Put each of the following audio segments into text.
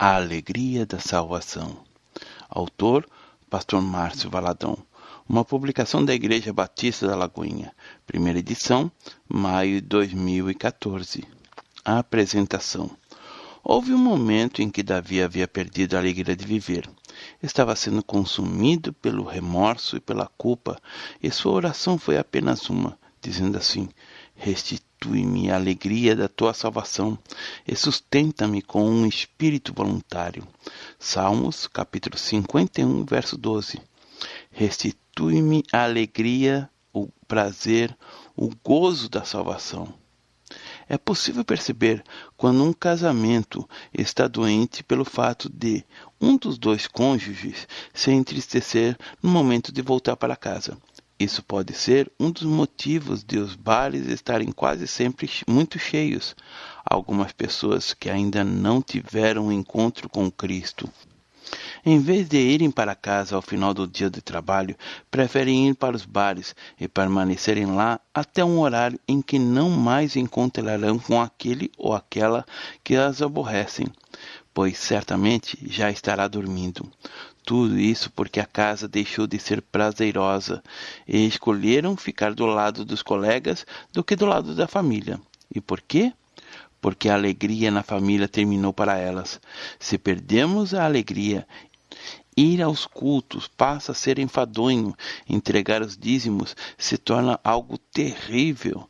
A Alegria da Salvação. Autor, Pastor Márcio Valadão. Uma publicação da Igreja Batista da Lagoinha. Primeira edição, maio de 2014. A apresentação. Houve um momento em que Davi havia perdido a alegria de viver. Estava sendo consumido pelo remorso e pela culpa, e sua oração foi apenas uma, dizendo assim: restitui-me a alegria da tua salvação e sustenta-me com um espírito voluntário. Salmos, capítulo 51, verso 12. Restitui-me a alegria, o prazer, o gozo da salvação. É possível perceber quando um casamento está doente pelo fato de um dos dois cônjuges se entristecer no momento de voltar para casa. Isso pode ser um dos motivos de os bares estarem quase sempre muito cheios. Algumas pessoas que ainda não tiveram um encontro com Cristo, em vez de irem para casa ao final do dia de trabalho, preferem ir para os bares e permanecerem lá até um horário em que não mais encontrarão com aquele ou aquela que as aborrecem, pois certamente já estará dormindo. Tudo isso porque a casa deixou de ser prazerosa e escolheram ficar do lado dos colegas do que do lado da família. E por quê? Porque a alegria na família terminou para elas. Se perdemos a alegria, ir aos cultos passa a ser enfadonho, entregar os dízimos se torna algo terrível.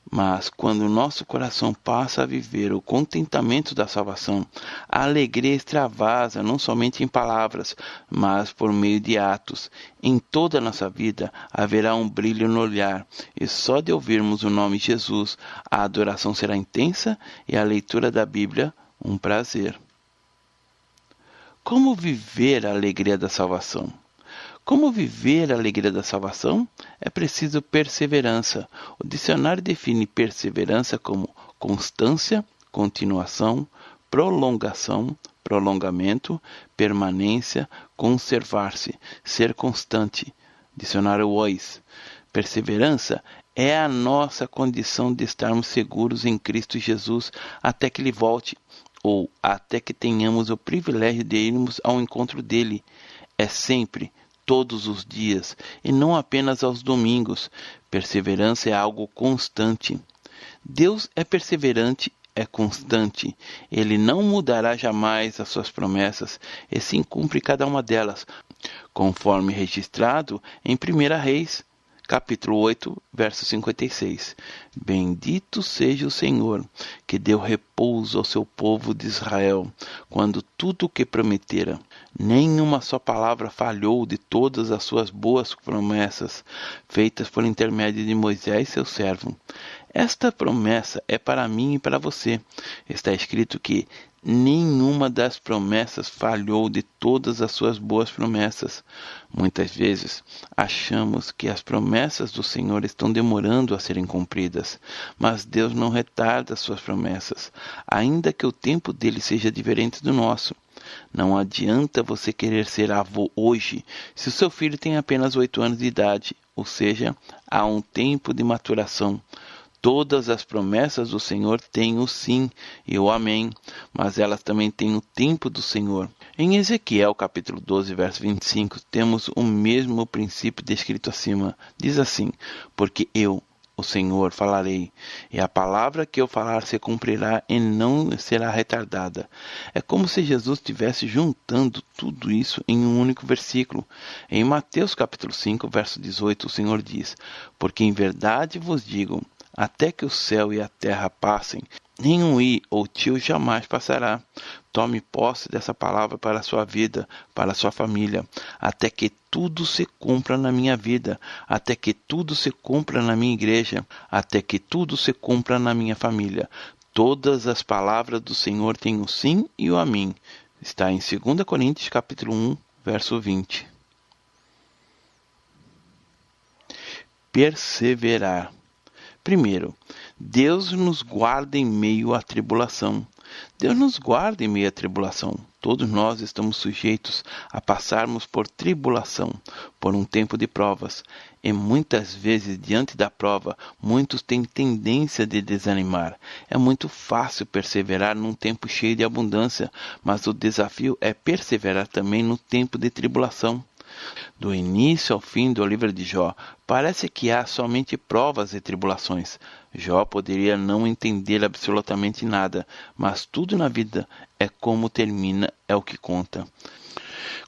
Mas quando o nosso coração passa a viver o contentamento da salvação, a alegria extravasa não somente em palavras, mas por meio de atos. Em toda a nossa vida haverá um brilho no olhar, e só de ouvirmos o nome Jesus, a adoração será intensa e a leitura da Bíblia um prazer. Como viver a alegria da salvação? Como viver a alegria da salvação? É preciso perseverança. O dicionário define perseverança como constância, continuação, prolongação, prolongamento, permanência, conservar-se, ser constante. Dicionário Wise. Perseverança é a nossa condição de estarmos seguros em Cristo Jesus até que Ele volte, ou até que tenhamos o privilégio de irmos ao encontro dele. É sempre, todos os dias, e não apenas aos domingos. Perseverança é algo constante. Deus é perseverante, é constante. Ele não mudará jamais as suas promessas, e sim cumpre cada uma delas, conforme registrado em 1 Reis, capítulo 8, verso 56. Bendito seja o Senhor, que deu repouso ao seu povo de Israel, quando tudo o que prometera. Nenhuma só palavra falhou de todas as suas boas promessas, feitas por intermédio de Moisés, seu servo. Esta promessa é para mim e para você. Está escrito que nenhuma das promessas falhou de todas as suas boas promessas. Muitas vezes achamos que as promessas do Senhor estão demorando a serem cumpridas, mas Deus não retarda suas promessas, ainda que o tempo dele seja diferente do nosso. Não adianta você querer ser avô hoje, se o seu filho tem apenas 8 anos de idade, ou seja, há um tempo de maturação. Todas as promessas do Senhor têm o sim e o amém, mas elas também têm o tempo do Senhor. Em Ezequiel, capítulo 12, verso 25, temos o mesmo princípio descrito acima. Diz assim: porque eu, o Senhor, falarei, e a palavra que eu falar se cumprirá e não será retardada. É como se Jesus estivesse juntando tudo isso em um único versículo. Em Mateus capítulo 5, verso 18, o Senhor diz: porque em verdade vos digo, até que o céu e a terra passem, nenhum i ou tio jamais passará. Tome posse dessa palavra para a sua vida, para a sua família, até que tudo se cumpra na minha vida, até que tudo se cumpra na minha igreja, até que tudo se cumpra na minha família. Todas as palavras do Senhor têm o sim e o amém. Está em 2 Coríntios capítulo 1, verso 20. Perseverar. Primeiro, Deus nos guarda em meio à tribulação. Deus nos guarda em meio à tribulação. Todos nós estamos sujeitos a passarmos por tribulação, por um tempo de provas. E muitas vezes, diante da prova, muitos têm tendência de desanimar. É muito fácil perseverar num tempo cheio de abundância, mas o desafio é perseverar também no tempo de tribulação. Do início ao fim do livro de Jó, parece que há somente provas e tribulações. Jó poderia não entender absolutamente nada, mas tudo na vida é como termina, é o que conta.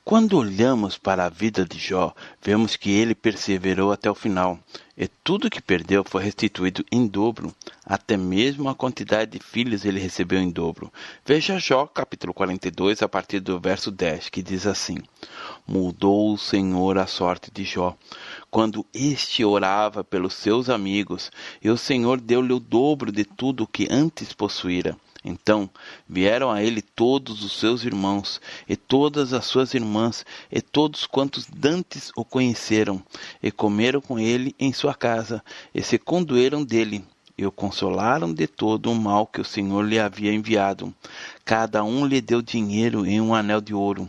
Quando olhamos para a vida de Jó, vemos que ele perseverou até o final, e tudo que perdeu foi restituído em dobro. Até mesmo a quantidade de filhos ele recebeu em dobro. Veja Jó, capítulo 42, a partir do verso 10, que diz assim: Mudou o Senhor a sorte de Jó, quando este orava pelos seus amigos, e o Senhor deu-lhe o dobro de tudo o que antes possuíra. Então vieram a ele todos os seus irmãos, e todas as suas irmãs, e todos quantos dantes o conheceram, e comeram com ele em sua casa, e se condoeram dele, e o consolaram de todo o mal que o Senhor lhe havia enviado. Cada um lhe deu dinheiro em um anel de ouro.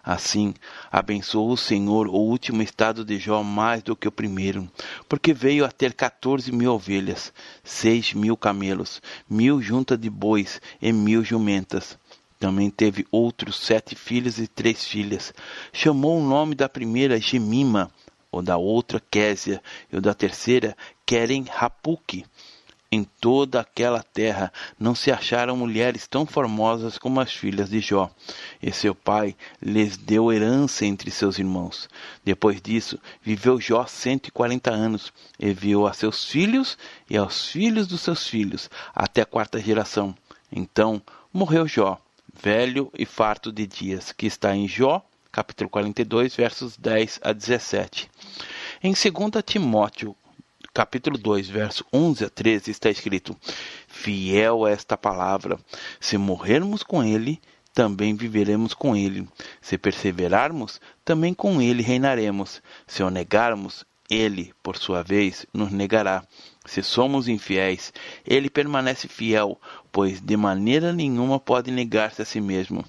Assim, abençoou o Senhor o último estado de Jó mais do que o primeiro, porque veio a ter 14.000 ovelhas, 6.000 camelos, 1.000 juntas de bois e 1.000 jumentas. Também teve outros 7 filhos e 3 filhas. Chamou o nome da primeira Gemima, o da outra Késia, e o da terceira Queren-Hapuque. Em toda aquela terra não se acharam mulheres tão formosas como as filhas de Jó, e seu pai lhes deu herança entre seus irmãos. Depois disso, viveu Jó 140 anos, e viu a seus filhos e aos filhos dos seus filhos, até a 4ª geração. Então morreu Jó, velho e farto de dias, que está em Jó, capítulo 42, versos 10 a 17. Em 2 Timóteo, capítulo 2, verso 11 a 13, está escrito: Fiel é esta palavra, se morrermos com ele, também viveremos com ele. Se perseverarmos, também com ele reinaremos. Se o negarmos, ele, por sua vez, nos negará. Se somos infiéis, ele permanece fiel, pois de maneira nenhuma pode negar-se a si mesmo.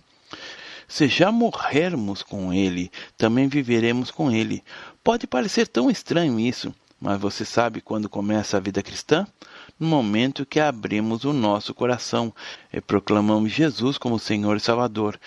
Se já morrermos com ele, também viveremos com ele. Pode parecer tão estranho isso, mas você sabe quando começa a vida cristã? No momento que abrimos o nosso coração e proclamamos Jesus como Senhor e Salvador.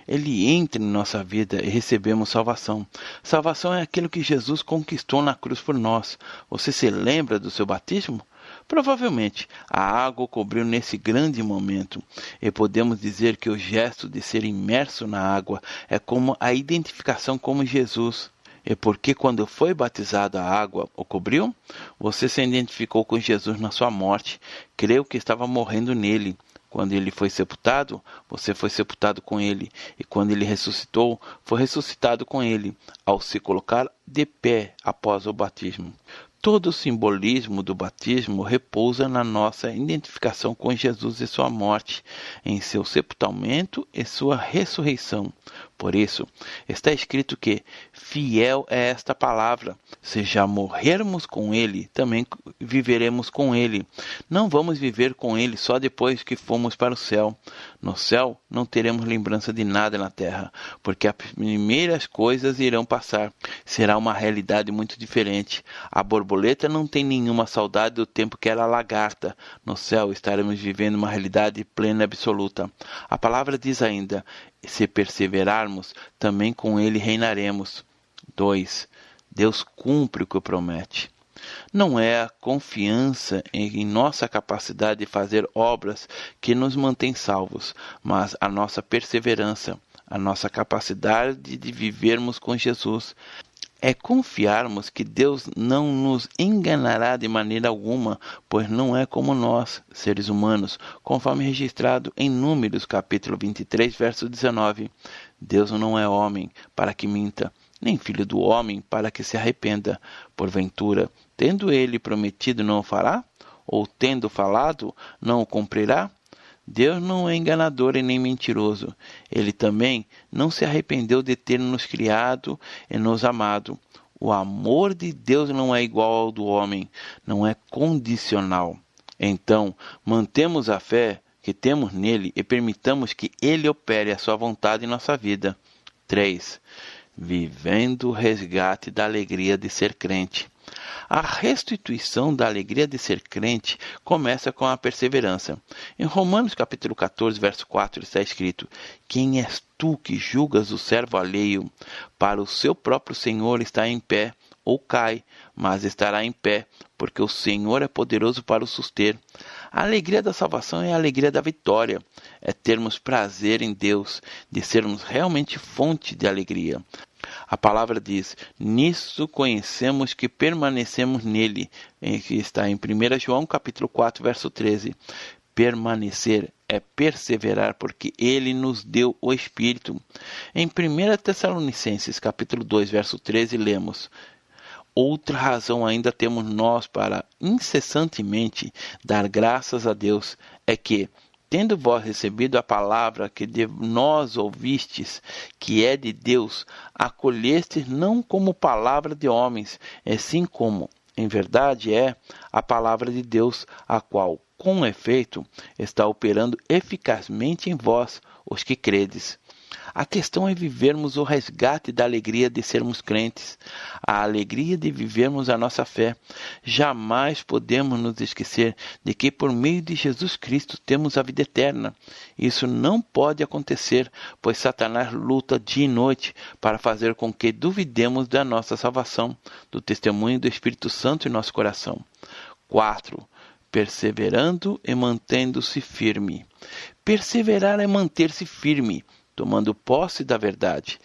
Ele entra em nossa vida e recebemos salvação. Salvação é aquilo que Jesus conquistou na cruz por nós. Você se lembra do seu batismo? Provavelmente a água o cobriu nesse grande momento, e podemos dizer que o gesto de ser imerso na água é como a identificação como Jesus. E porque quando foi batizado a água o cobriu, você se identificou com Jesus na sua morte, creu que estava morrendo nele. Quando ele foi sepultado, você foi sepultado com ele. E quando ele ressuscitou, foi ressuscitado com ele, ao se colocar de pé após o batismo. Todo o simbolismo do batismo repousa na nossa identificação com Jesus e sua morte, em seu sepultamento e sua ressurreição. Por isso, está escrito que fiel é esta palavra. Se já morrermos com ele, também viveremos com ele. Não vamos viver com ele só depois que formos para o céu. No céu, não teremos lembrança de nada na terra, porque as primeiras coisas irão passar. Será uma realidade muito diferente. A borboleta não tem nenhuma saudade do tempo que era lagarta. No céu, estaremos vivendo uma realidade plena e absoluta. A palavra diz ainda: se perseverarmos, também com ele reinaremos. 2. Deus cumpre o que promete. Não é a confiança em nossa capacidade de fazer obras que nos mantém salvos, mas a nossa perseverança, a nossa capacidade de vivermos com Jesus. É confiarmos que Deus não nos enganará de maneira alguma, pois não é como nós, seres humanos, conforme registrado em Números, capítulo 23, verso 19. Deus não é homem para que minta, nem filho do homem para que se arrependa. Porventura, tendo ele prometido, não o fará? Ou tendo falado, não o cumprirá? Deus não é enganador e nem mentiroso. Ele também não se arrependeu de ter nos criado e nos amado. O amor de Deus não é igual ao do homem, não é condicional. Então, mantemos a fé, que temos nele e permitamos que ele opere a sua vontade em nossa vida. 3. Vivendo o resgate da alegria de ser crente. A restituição da alegria de ser crente começa com a perseverança. Em Romanos capítulo 14, verso 4, está escrito: Quem és tu que julgas o servo alheio? Para o seu próprio Senhor está em pé, ou cai, mas estará em pé, porque o Senhor é poderoso para o suster. A alegria da salvação é a alegria da vitória, é termos prazer em Deus, de sermos realmente fonte de alegria. A palavra diz: nisso conhecemos que permanecemos nele, que está em 1 João capítulo 4, verso 13. Permanecer é perseverar, porque ele nos deu o Espírito. Em 1 Tessalonicenses capítulo 2, verso 13, lemos: Outra razão ainda temos nós para incessantemente dar graças a Deus, é que, tendo vós recebido a palavra que de nós ouvistes, que é de Deus, acolhestes não como palavra de homens, assim como, em verdade, é a palavra de Deus, a qual, com efeito, está operando eficazmente em vós, os que credes. A questão é vivermos o resgate da alegria de sermos crentes, a alegria de vivermos a nossa fé. Jamais podemos nos esquecer de que por meio de Jesus Cristo temos a vida eterna. Isso não pode acontecer, pois Satanás luta dia e noite para fazer com que duvidemos da nossa salvação, do testemunho do Espírito Santo em nosso coração. 4. Perseverando e mantendo-se firme. Perseverar é manter-se firme, tomando posse da verdade,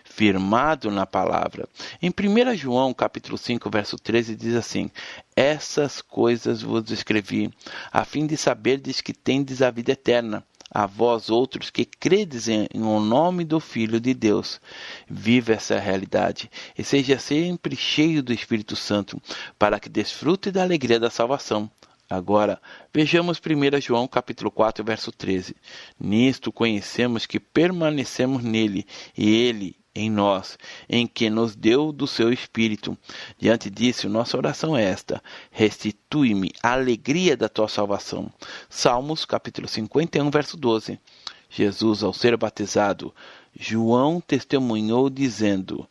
firmado na palavra. Em 1 João, capítulo 5, verso 13, diz assim: Essas coisas vos escrevi, a fim de saberdes que tendes a vida eterna, a vós outros que credes em o nome do Filho de Deus. Viva essa realidade e seja sempre cheio do Espírito Santo, para que desfrute da alegria da salvação. Agora, vejamos 1 João capítulo 4, verso 13. Nisto conhecemos que permanecemos nele, e ele em nós, em que nos deu do seu Espírito. Diante disso, nossa oração é esta: restitui-me a alegria da tua salvação. Salmos capítulo 51, verso 12. Jesus, ao ser batizado, João testemunhou dizendo: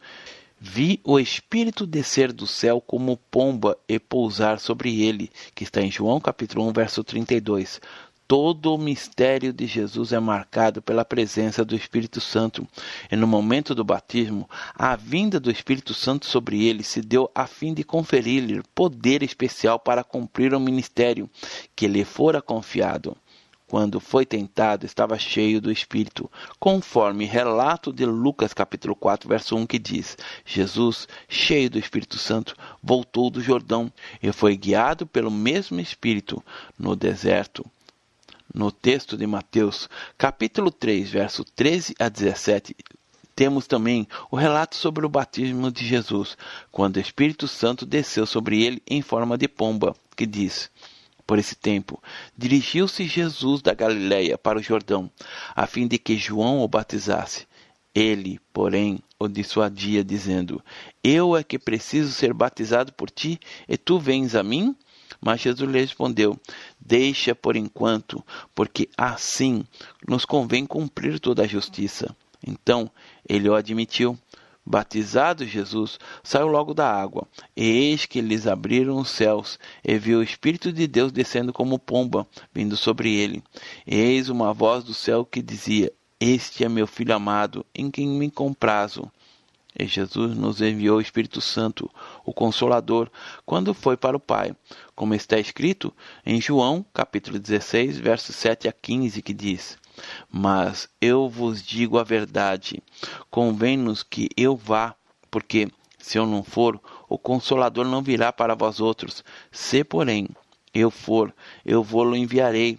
Vi o Espírito descer do céu como pomba e pousar sobre ele, que está em João capítulo 1, verso 32. Todo o mistério de Jesus é marcado pela presença do Espírito Santo. E no momento do batismo, a vinda do Espírito Santo sobre ele se deu a fim de conferir-lhe poder especial para cumprir o ministério que lhe fora confiado. Quando foi tentado, estava cheio do Espírito, conforme relato de Lucas capítulo 4, verso 1, que diz: Jesus, cheio do Espírito Santo, voltou do Jordão e foi guiado pelo mesmo Espírito no deserto. No texto de Mateus, capítulo 3, verso 13 a 17, temos também o relato sobre o batismo de Jesus, quando o Espírito Santo desceu sobre ele em forma de pomba, que diz: Por esse tempo, dirigiu-se Jesus da Galiléia para o Jordão, a fim de que João o batizasse. Ele, porém, o dissuadia, dizendo: Eu é que preciso ser batizado por ti, e tu vens a mim? Mas Jesus lhe respondeu: Deixa por enquanto, porque assim nos convém cumprir toda a justiça. Então ele o admitiu. Batizado Jesus, saiu logo da água, e eis que lhes abriram os céus, e viu o Espírito de Deus descendo como pomba, vindo sobre ele. E eis uma voz do céu que dizia: Este é meu Filho amado, em quem me comprazo. E Jesus nos enviou o Espírito Santo, o Consolador, quando foi para o Pai, como está escrito em João, capítulo 16, versos 7 a 15, que diz: Mas eu vos digo a verdade, convém-nos que eu vá, porque, se eu não for, o Consolador não virá para vós outros. Se, porém, eu for, eu vô-lo enviarei.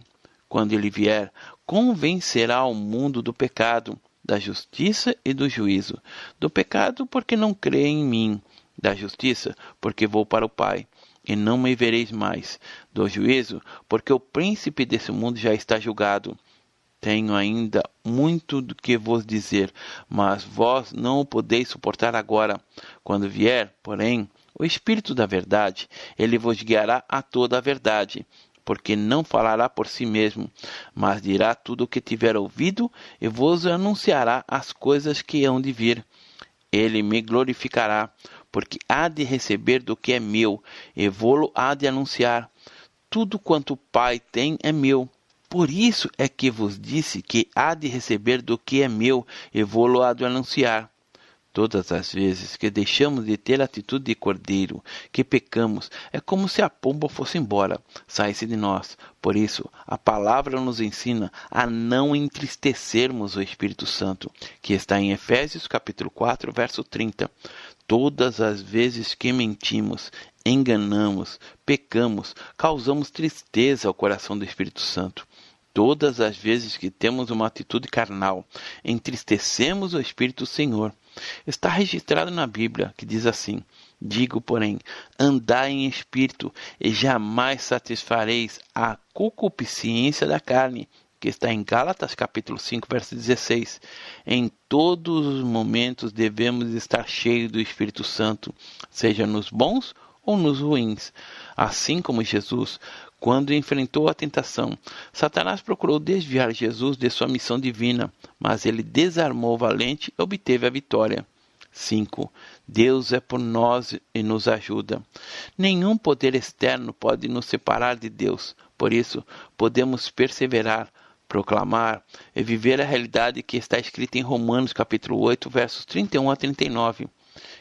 Quando ele vier, convencerá o mundo do pecado, da justiça e do juízo. Do pecado, porque não crê em mim. Da justiça, porque vou para o Pai, e não me vereis mais. Do juízo, porque o príncipe desse mundo já está julgado. Tenho ainda muito do que vos dizer, mas vós não o podeis suportar agora. Quando vier, porém, o Espírito da verdade, ele vos guiará a toda a verdade, porque não falará por si mesmo, mas dirá tudo o que tiver ouvido e vos anunciará as coisas que hão de vir. Ele me glorificará, porque há de receber do que é meu, e vô-lo há de anunciar. Tudo quanto o Pai tem é meu. Por isso é que vos disse que há de receber do que é meu, e vô-lo há de anunciar. Todas as vezes que deixamos de ter a atitude de cordeiro, que pecamos, é como se a pomba fosse embora, saísse de nós. Por isso, a palavra nos ensina a não entristecermos o Espírito Santo, que está em Efésios capítulo 4, verso 30. Todas as vezes que mentimos, enganamos, pecamos, causamos tristeza ao coração do Espírito Santo. Todas as vezes que temos uma atitude carnal, entristecemos o Espírito do Senhor. Está registrado na Bíblia que diz assim: digo, porém, andai em espírito e jamais satisfareis a concupiscência da carne, que está em Gálatas capítulo 5, verso 16. Em todos os momentos devemos estar cheios do Espírito Santo, seja nos bons ou nos ruins. Assim como Jesus, quando enfrentou a tentação, Satanás procurou desviar Jesus de sua missão divina, mas ele desarmou o valente e obteve a vitória. 5. Deus é por nós e nos ajuda. Nenhum poder externo pode nos separar de Deus. Por isso, podemos perseverar, proclamar e viver a realidade que está escrita em Romanos capítulo 8, versos 31 a 39.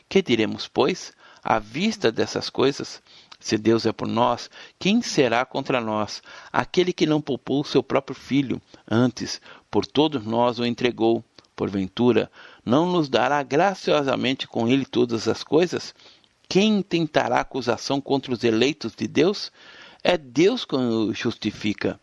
Que diremos, pois, à vista dessas coisas? Se Deus é por nós, quem será contra nós? Aquele que não poupou seu próprio filho, antes, por todos nós o entregou. Porventura, não nos dará graciosamente com ele todas as coisas? Quem tentará acusação contra os eleitos de Deus? É Deus quem os justifica.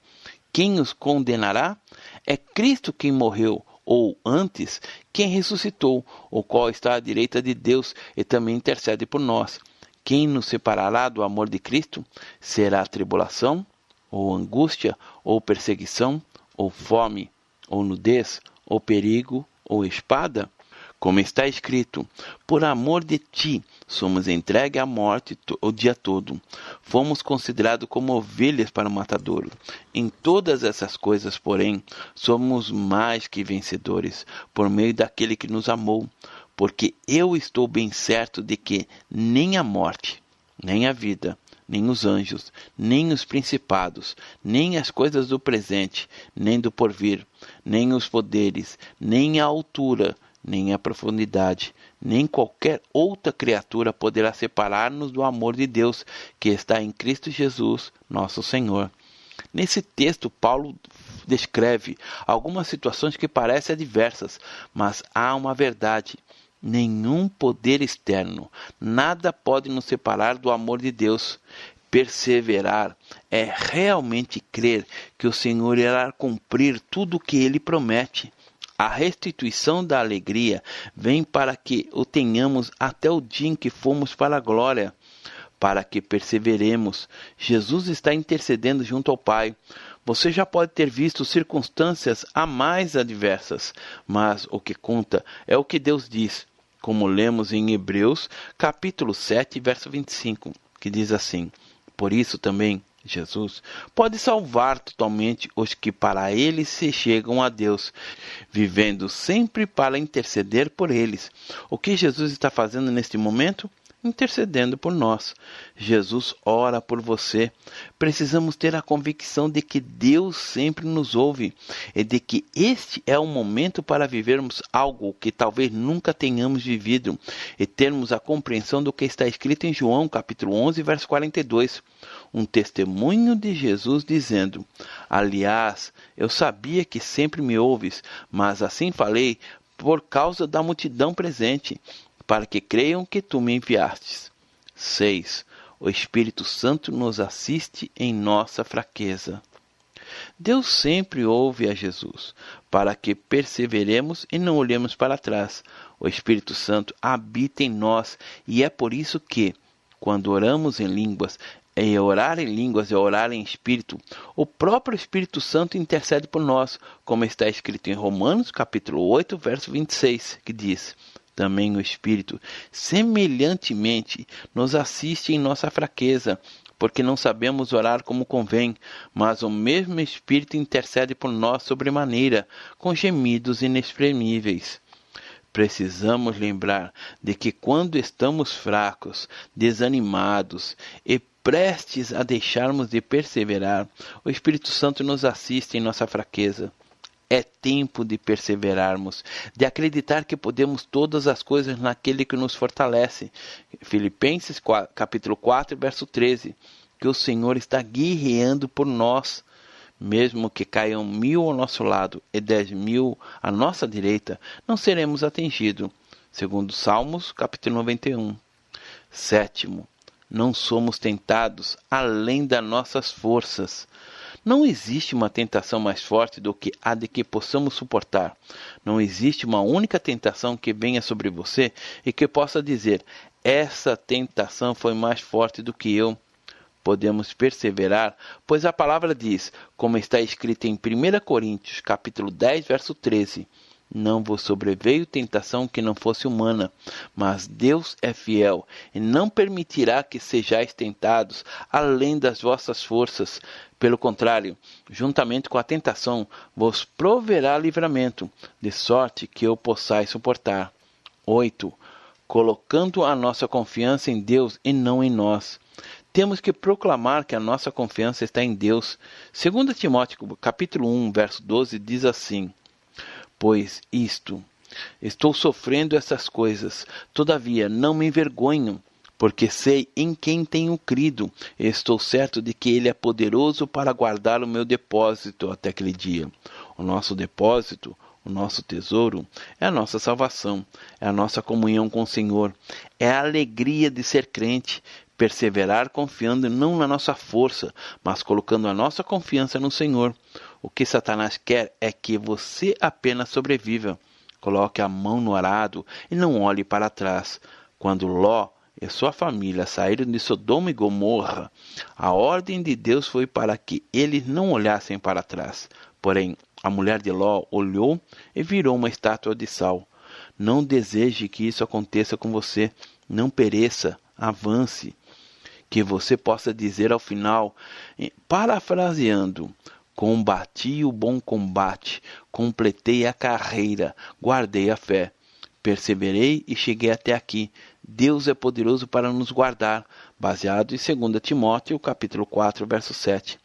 Quem os condenará? É Cristo quem morreu, ou antes, quem ressuscitou, o qual está à direita de Deus e também intercede por nós. Quem nos separará do amor de Cristo? Será tribulação, ou angústia, ou perseguição, ou fome, ou nudez, ou perigo, ou espada? Como está escrito: por amor de ti somos entregues à morte o dia todo. Fomos considerados como ovelhas para o matadouro. Em todas essas coisas, porém, somos mais que vencedores, por meio daquele que nos amou. Porque eu estou bem certo de que nem a morte, nem a vida, nem os anjos, nem os principados, nem as coisas do presente, nem do porvir, nem os poderes, nem a altura, nem a profundidade, nem qualquer outra criatura poderá separar-nos do amor de Deus que está em Cristo Jesus, nosso Senhor. Nesse texto, Paulo descreve algumas situações que parecem adversas, mas há uma verdade. Nenhum poder externo, nada pode nos separar do amor de Deus. Perseverar é realmente crer que o Senhor irá cumprir tudo o que Ele promete. A restituição da alegria vem para que o tenhamos até o dia em que fomos para a glória. Para que perseveremos, Jesus está intercedendo junto ao Pai. Você já pode ter visto circunstâncias a mais adversas, mas o que conta é o que Deus diz, como lemos em Hebreus, capítulo 7, verso 25, que diz assim: por isso também Jesus pode salvar totalmente os que para ele se chegam a Deus, vivendo sempre para interceder por eles. O que Jesus está fazendo neste momento? Intercedendo por nós. Jesus ora por você. Precisamos ter a convicção de que Deus sempre nos ouve e de que este é o momento para vivermos algo que talvez nunca tenhamos vivido e termos a compreensão do que está escrito em João capítulo 11, verso 42. Um testemunho de Jesus dizendo: aliás, eu sabia que sempre me ouves, mas assim falei por causa da multidão presente, para que creiam que tu me enviastes. 6. O Espírito Santo nos assiste em nossa fraqueza. Deus sempre ouve a Jesus, para que perseveremos e não olhemos para trás. O Espírito Santo habita em nós e é por isso que, quando oramos em línguas, e orar em línguas e orar em espírito, o próprio Espírito Santo intercede por nós, como está escrito em Romanos capítulo 8, verso 26, que diz: também o Espírito, semelhantemente, nos assiste em nossa fraqueza, porque não sabemos orar como convém, mas o mesmo Espírito intercede por nós sobremaneira, com gemidos inexprimíveis. Precisamos lembrar de que quando estamos fracos, desanimados e prestes a deixarmos de perseverar, o Espírito Santo nos assiste em nossa fraqueza. É tempo de perseverarmos, de acreditar que podemos todas as coisas naquele que nos fortalece. Filipenses capítulo 4, verso 13. Que o Senhor está guerreando por nós. Mesmo que caiam 1000 ao nosso lado e 10.000 à nossa direita, não seremos atingidos. Segundo Salmos, capítulo 91. Sétimo, não somos tentados além das nossas forças. Não existe uma tentação mais forte do que a de que possamos suportar. Não existe uma única tentação que venha sobre você e que possa dizer, essa tentação foi mais forte do que eu. Podemos perseverar, pois a palavra diz, como está escrito em 1 Coríntios, capítulo 10, verso 13, não vos sobreveio tentação que não fosse humana, mas Deus é fiel e não permitirá que sejais tentados além das vossas forças. Pelo contrário, juntamente com a tentação, vos proverá livramento, de sorte que o possais suportar. 8. Colocando a nossa confiança em Deus e não em nós. Temos que proclamar que a nossa confiança está em Deus. 2 Timóteo, capítulo 1, verso 12, diz assim, pois estou sofrendo essas coisas, todavia não me envergonho, porque sei em quem tenho crido, e estou certo de que Ele é poderoso para guardar o meu depósito até aquele dia. O nosso depósito, o nosso tesouro, é a nossa salvação, é a nossa comunhão com o Senhor, é a alegria de ser crente, perseverar confiando não na nossa força, mas colocando a nossa confiança no Senhor. O que Satanás quer é que você apenas sobreviva. Coloque a mão no arado e não olhe para trás. Quando Ló e sua família saíram de Sodoma e Gomorra, a ordem de Deus foi para que eles não olhassem para trás. Porém, a mulher de Ló olhou e virou uma estátua de sal. Não deseje que isso aconteça com você. Não pereça, avance. Que você possa dizer ao final, parafraseando, combati o bom combate, completei a carreira, guardei a fé, perseverei e cheguei até aqui. Deus é poderoso para nos guardar, baseado em 2 Timóteo, capítulo 4, verso 7.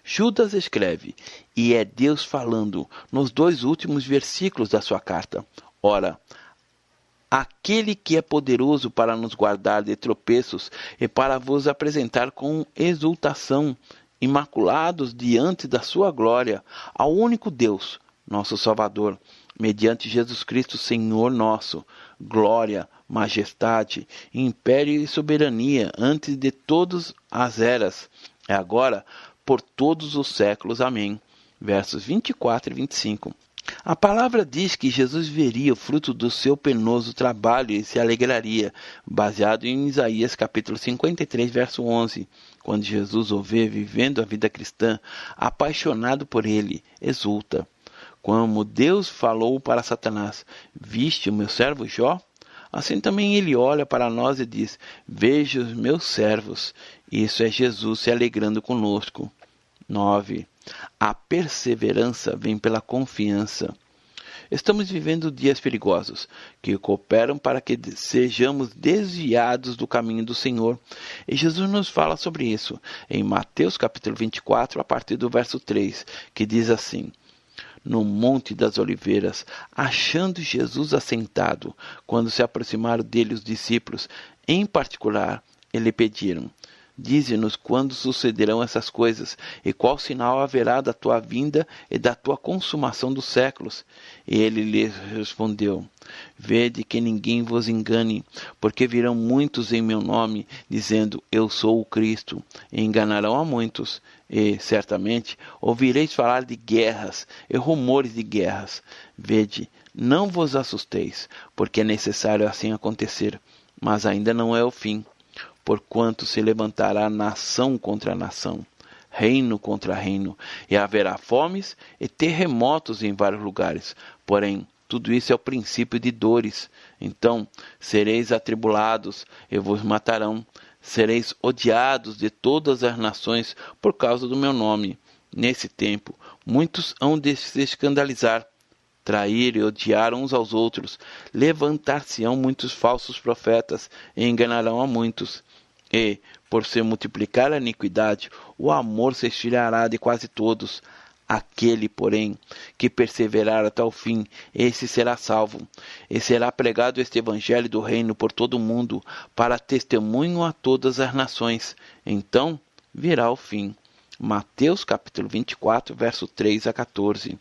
Judas escreve, e é Deus falando nos 2 últimos versículos da sua carta. Ora, aquele que é poderoso para nos guardar de tropeços e para vos apresentar com exultação, imaculados diante da sua glória, ao único Deus, nosso Salvador, mediante Jesus Cristo, Senhor nosso, glória, majestade, império e soberania antes de todas as eras, é agora, por todos os séculos. Amém. Versos 24 e 25. A palavra diz que Jesus veria o fruto do seu penoso trabalho e se alegraria, baseado em Isaías capítulo 53, verso 11. Quando Jesus o vê vivendo a vida cristã, apaixonado por ele, exulta. Como Deus falou para Satanás, viste o meu servo Jó? Assim também ele olha para nós e diz, veja os meus servos. Isso é Jesus se alegrando conosco. 9. A perseverança vem pela confiança. Estamos vivendo dias perigosos, que cooperam para que sejamos desviados do caminho do Senhor. E Jesus nos fala sobre isso, em Mateus capítulo 24, a partir do verso 3, que diz assim, no Monte das Oliveiras, achando Jesus assentado, quando se aproximaram dele os discípulos, em particular, lhe pediram, dize-nos quando sucederão essas coisas, e qual sinal haverá da tua vinda e da tua consumação dos séculos? E ele lhes respondeu, vede que ninguém vos engane, porque virão muitos em meu nome, dizendo, eu sou o Cristo, e enganarão a muitos. E, certamente, ouvireis falar de guerras e rumores de guerras. Vede, não vos assusteis, porque é necessário assim acontecer, mas ainda não é o fim. Porquanto se levantará nação contra nação, reino contra reino, e haverá fomes e terremotos em vários lugares. Porém, tudo isso é o princípio de dores. Então, sereis atribulados e vos matarão. Sereis odiados de todas as nações por causa do meu nome. Nesse tempo, muitos hão de se escandalizar, trair e odiar uns aos outros. Levantar-se-ão muitos falsos profetas e enganarão a muitos. E, por se multiplicar a iniquidade, o amor se esfriará de quase todos. Aquele, porém, que perseverar até o fim, esse será salvo. E será pregado este evangelho do reino por todo o mundo, para testemunho a todas as nações. Então virá o fim. Mateus capítulo 24, verso 3 a 14.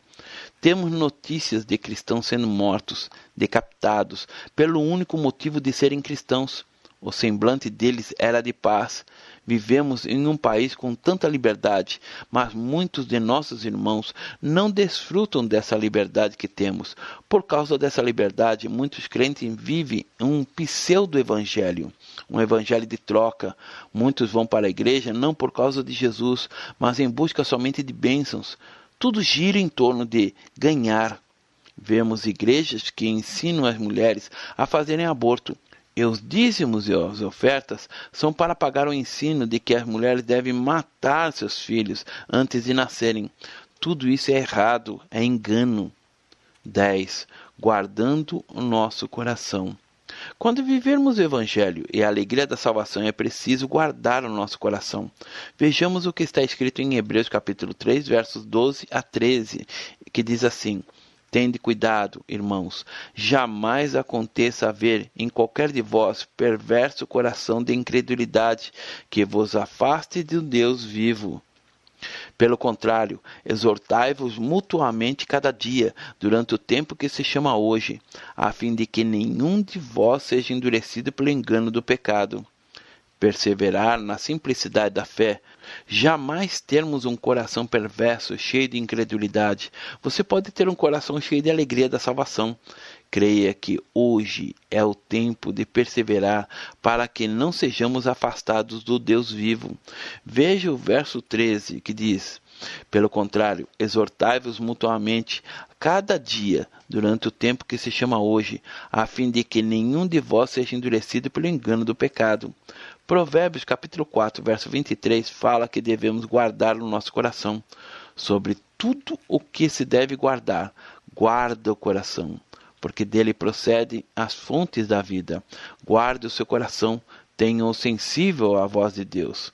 Temos notícias de cristãos sendo mortos, decapitados, pelo único motivo de serem cristãos. O semblante deles era de paz. Vivemos em um país com tanta liberdade, mas muitos de nossos irmãos não desfrutam dessa liberdade que temos. Por causa dessa liberdade, muitos crentes vivem um pseudo-evangelho, um evangelho de troca. Muitos vão para a igreja não por causa de Jesus, mas em busca somente de bênçãos. Tudo gira em torno de ganhar. Vemos igrejas que ensinam as mulheres a fazerem aborto. E os dízimos e as ofertas são para pagar o ensino de que as mulheres devem matar seus filhos antes de nascerem. Tudo isso é errado, é engano. 10. Guardando o nosso coração. Quando vivermos o Evangelho e a alegria da salvação, é preciso guardar o nosso coração. Vejamos o que está escrito em Hebreus capítulo 3, versos 12 a 13, que diz assim: Tende cuidado, irmãos, jamais aconteça haver em qualquer de vós perverso coração de incredulidade, que vos afaste do Deus vivo. Pelo contrário, exortai-vos mutuamente cada dia, durante o tempo que se chama hoje, a fim de que nenhum de vós seja endurecido pelo engano do pecado. Perseverar na simplicidade da fé, jamais termos um coração perverso, cheio de incredulidade. Você pode ter um coração cheio de alegria da salvação. Creia que hoje é o tempo de perseverar para que não sejamos afastados do Deus vivo. Veja o verso 13 que diz: Pelo contrário, exortai-vos mutuamente cada dia, durante o tempo que se chama hoje, a fim de que nenhum de vós seja endurecido pelo engano do pecado. Provérbios capítulo 4, verso 23 fala que devemos guardar no nosso coração. Sobre tudo o que se deve guardar, guarda o coração, porque dele procedem as fontes da vida. Guarde o seu coração, tenha-o sensível à voz de Deus.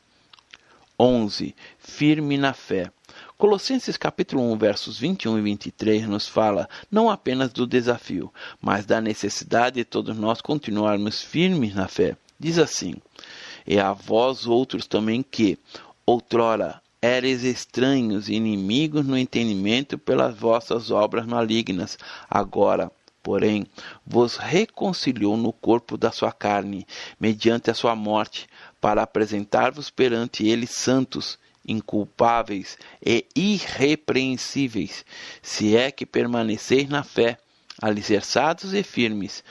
11. Firme na fé. Colossenses capítulo 1, versos 21 e 23 nos fala não apenas do desafio, mas da necessidade de todos nós continuarmos firmes na fé. Diz assim: E a vós outros também que, outrora, éreis estranhos e inimigos no entendimento pelas vossas obras malignas, agora, porém, vos reconciliou no corpo da sua carne, mediante a sua morte, para apresentar-vos perante ele santos, inculpáveis e irrepreensíveis, se é que permaneceis na fé, alicerçados e firmes,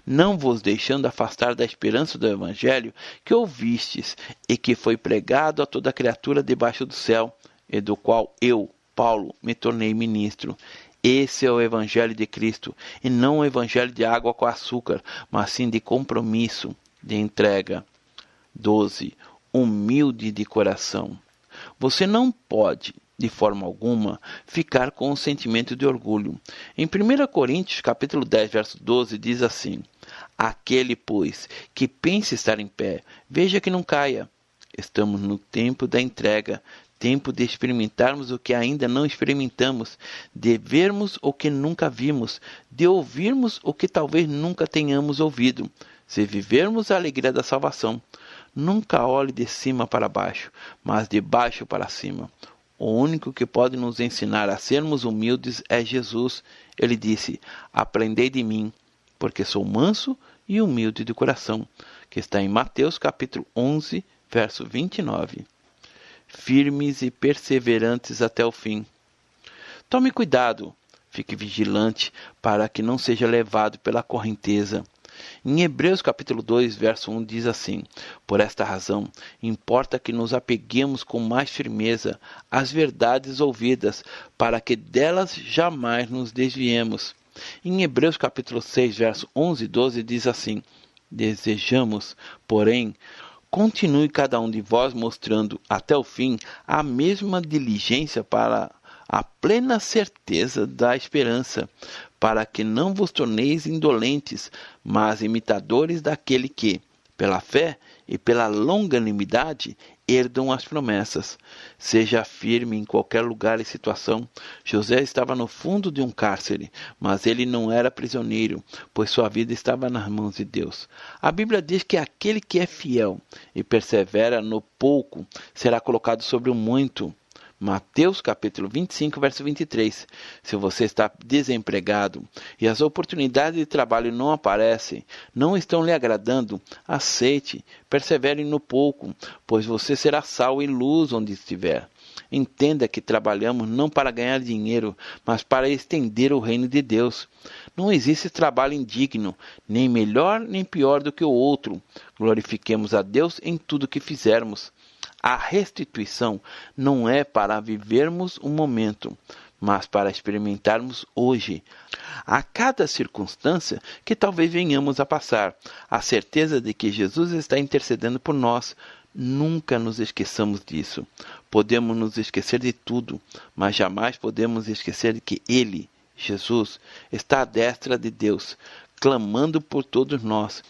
não vos deixando afastar da esperança do Evangelho que ouvistes e que foi pregado a toda criatura debaixo do céu, e do qual eu, Paulo, me tornei ministro. Esse é o Evangelho de Cristo, e não o Evangelho de água com açúcar, mas sim de compromisso, de entrega. 12. Humilde de coração. Você não pode, de forma alguma, ficar com o sentimento de orgulho. Em 1 Coríntios, capítulo 10, verso 12, diz assim: Aquele, pois, que pensa estar em pé, veja que não caia. Estamos no tempo da entrega, tempo de experimentarmos o que ainda não experimentamos, de vermos o que nunca vimos, de ouvirmos o que talvez nunca tenhamos ouvido, se vivermos a alegria da salvação. Nunca olhe de cima para baixo, mas de baixo para cima. O único que pode nos ensinar a sermos humildes é Jesus. Ele disse: Aprendei de mim, porque sou manso e humilde de coração, que está em Mateus capítulo 11, verso 29. Firmes e perseverantes até o fim. Tome cuidado, fique vigilante para que não seja levado pela correnteza. Em Hebreus capítulo 2, verso 1 diz assim: Por esta razão, importa que nos apeguemos com mais firmeza às verdades ouvidas, para que delas jamais nos desviemos. Em Hebreus capítulo 6, verso 11 e 12 diz assim: Desejamos, porém, Continue cada um de vós mostrando até o fim a mesma diligência para a plena certeza da esperança, para que não vos torneis indolentes, mas imitadores daquele que, pela fé e pela longanimidade, herdam as promessas. Seja firme em qualquer lugar e situação. José estava no fundo de um cárcere, mas ele não era prisioneiro, pois sua vida estava nas mãos de Deus. A Bíblia diz que aquele que é fiel e persevera no pouco será colocado sobre o muito. Mateus capítulo 25, verso 23. Se você está desempregado e as oportunidades de trabalho não aparecem, não estão lhe agradando, aceite, persevere no pouco, pois você será sal e luz onde estiver. Entenda que trabalhamos não para ganhar dinheiro, mas para estender o reino de Deus. Não existe trabalho indigno, nem melhor nem pior do que o outro. Glorifiquemos a Deus em tudo que fizermos. A restituição não é para vivermos um momento, mas para experimentarmos hoje, a cada circunstância que talvez venhamos a passar, a certeza de que Jesus está intercedendo por nós. Nunca nos esqueçamos disso. Podemos nos esquecer de tudo, mas jamais podemos esquecer de que Ele, Jesus, está à destra de Deus, clamando por todos nós.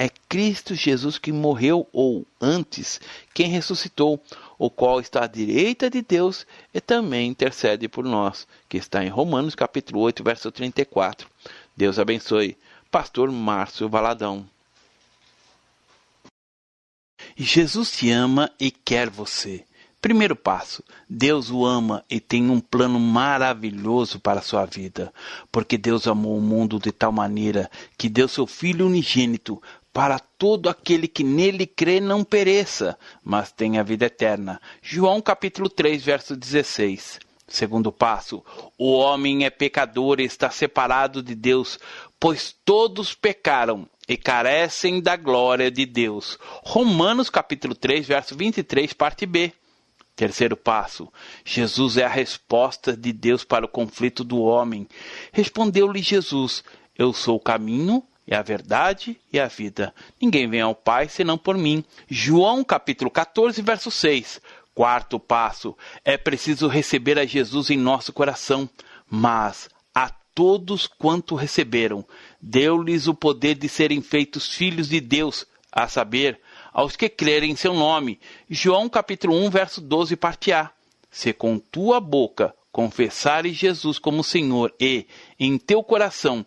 É Cristo Jesus que morreu, ou antes, quem ressuscitou, o qual está à direita de Deus e também intercede por nós, que está em Romanos capítulo 8, verso 34. Deus abençoe. Pastor Márcio Valadão. Jesus te ama e quer você. Primeiro passo, Deus o ama e tem um plano maravilhoso para a sua vida, porque Deus amou o mundo de tal maneira que deu seu Filho unigênito para todo aquele que nele crê não pereça, mas tenha vida eterna. João capítulo 3, verso 16. Segundo passo, o homem é pecador e está separado de Deus, pois todos pecaram e carecem da glória de Deus. Romanos capítulo 3, verso 23, parte B. Terceiro passo, Jesus é a resposta de Deus para o conflito do homem. Respondeu-lhe Jesus, eu sou o caminho, e a verdade e a vida. Ninguém vem ao Pai senão por mim. João capítulo 14, verso 6. Quarto passo, é preciso receber a Jesus em nosso coração, mas a todos quanto receberam, deu-lhes o poder de serem feitos filhos de Deus, a saber, aos que crerem em seu nome. João capítulo 1, verso 12, parte A. Se com tua boca confessares Jesus como Senhor e, em teu coração,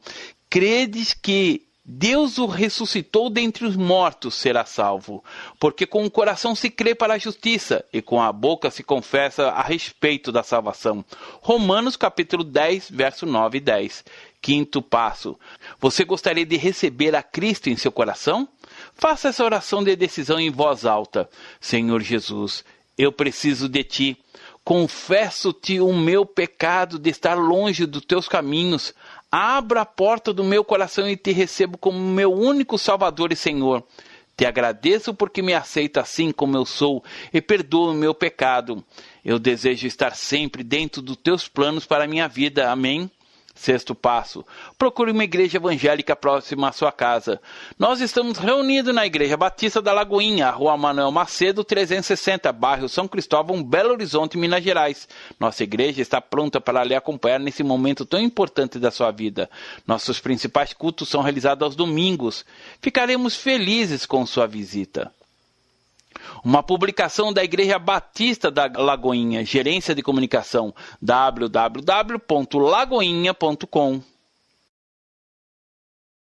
credes que Deus o ressuscitou dentre os mortos, será salvo. Porque com o coração se crê para a justiça e com a boca se confessa a respeito da salvação. Romanos capítulo 10, verso 9 e 10. Quinto passo. Você gostaria de receber a Cristo em seu coração? Faça essa oração de decisão em voz alta. Senhor Jesus, eu preciso de Ti. Confesso-te o meu pecado de estar longe dos Teus caminhos. Abra a porta do meu coração e te recebo como meu único Salvador e Senhor. Te agradeço porque me aceita assim como eu sou e perdoa o meu pecado. Eu desejo estar sempre dentro dos teus planos para a minha vida. Amém? Sexto passo, procure uma igreja evangélica próxima à sua casa. Nós estamos reunidos na Igreja Batista da Lagoinha, Rua Manuel Macedo, 360, bairro São Cristóvão, Belo Horizonte, Minas Gerais. Nossa igreja está pronta para lhe acompanhar nesse momento tão importante da sua vida. Nossos principais cultos são realizados aos domingos. Ficaremos felizes com sua visita. Uma publicação da Igreja Batista da Lagoinha, Gerência de Comunicação, www.lagoinha.com.